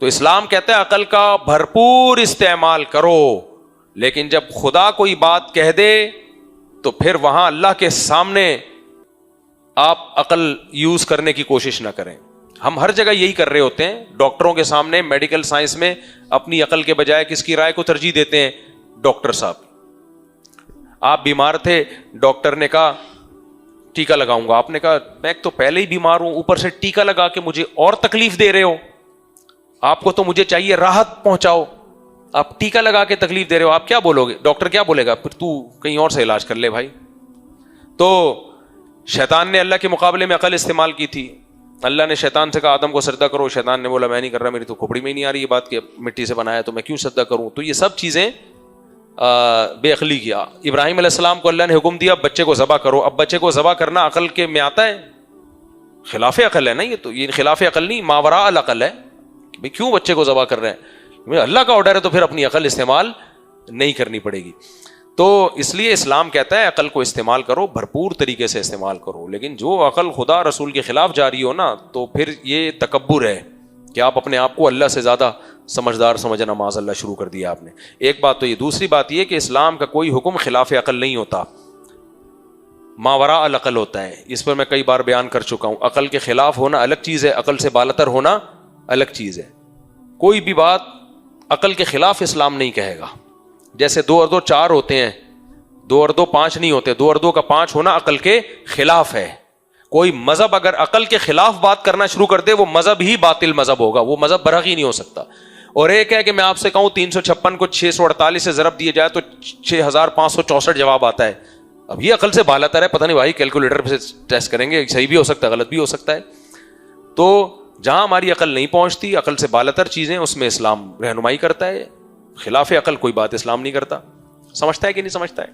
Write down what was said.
تو اسلام کہتا ہے عقل کا بھرپور استعمال کرو، لیکن جب خدا کوئی بات کہہ دے تو پھر وہاں اللہ کے سامنے آپ عقل یوز کرنے کی کوشش نہ کریں. ہم ہر جگہ یہی کر رہے ہوتے ہیں. ڈاکٹروں کے سامنے میڈیکل سائنس میں اپنی عقل کے بجائے کس کی رائے کو ترجیح دیتے ہیں؟ ڈاکٹر صاحب. آپ بیمار تھے، ڈاکٹر نے کہا ٹیکا لگاؤں گا. آپ نے کہا میں تو پہلے ہی بیمار ہوں، اوپر سے ٹیکا لگا کے مجھے اور تکلیف دے رہے ہو. آپ کو تو مجھے چاہیے راحت پہنچاؤ، آپ ٹیکا لگا کے تکلیف دے رہے ہو. آپ کیا بولو گے؟ ڈاکٹر کیا بولے گا؟ پھر تو کہیں اور سے علاج کر لے بھائی. تو شیطان نے اللہ کے مقابلے میں عقل استعمال کی تھی. اللہ نے شیطان سے کہا آدم کو سجدہ کرو. شیطان نے بولا میں نہیں کر رہا، میری تو کھوپڑی میں ہی نہیں آ رہی یہ بات کہ مٹی سے بنایا تو میں کیوں سجدہ کروں. تو یہ سب چیزیں بے عقلی کیا. ابراہیم علیہ السلام کو اللہ نے حکم دیا بچے کو ذبح کرو. اب بچے کو ذبح کرنا عقل کے میں آتا ہے؟ خلاف عقل ہے نا یہ. تو یہ خلاف عقل نہیں، ماوراء العقل ہے. بھائی کیوں بچے کو ذبح کر رہے ہیں؟ اللہ کا آرڈر ہے تو پھر اپنی عقل استعمال نہیں کرنی پڑے گی. تو اس لیے اسلام کہتا ہے عقل کو استعمال کرو، بھرپور طریقے سے استعمال کرو. لیکن جو عقل خدا رسول کے خلاف جاری ہو نا، تو پھر یہ تکبر ہے کہ آپ اپنے آپ کو اللہ سے زیادہ سمجھدار سمجھنا معاذ اللہ شروع کر دیا آپ نے. ایک بات تو یہ. دوسری بات یہ کہ اسلام کا کوئی حکم خلاف عقل نہیں ہوتا، ماوراء العقل ہوتا ہے. اس پر میں کئی بار بیان کر چکا ہوں. عقل کے خلاف ہونا الگ چیز ہے، عقل سے بالاتر ہونا الگ چیز ہے. کوئی بھی بات عقل کے خلاف اسلام نہیں کہے گا. جیسے 2 اور 2 4 ہوتے ہیں، 2 اور 2 5 نہیں ہوتے. 2 اور 2 کا 5 ہونا عقل کے خلاف ہے. کوئی مذہب اگر عقل کے خلاف بات کرنا شروع کر دے وہ مذہب ہی باطل مذہب ہوگا، وہ مذہب برحق ہی نہیں ہو سکتا. اور ایک ہے کہ میں آپ سے کہوں 356 کو 648 سے ضرب دیے جائے تو 6564 جواب آتا ہے. اب یہ عقل سے بالاتر ہے. پتہ نہیں بھائی کیلکولیٹر پہ ٹیسٹ کریں گے، صحیح بھی ہو سکتا ہے غلط بھی ہو سکتا ہے. تو جہاں ہماری عقل نہیں پہنچتی، عقل سے بالاتر چیزیں، اس میں اسلام رہنمائی کرتا ہے. خلاف عقل کوئی بات اسلام نہیں کرتا. سمجھتا ہے کہ نہیں سمجھتا ہے؟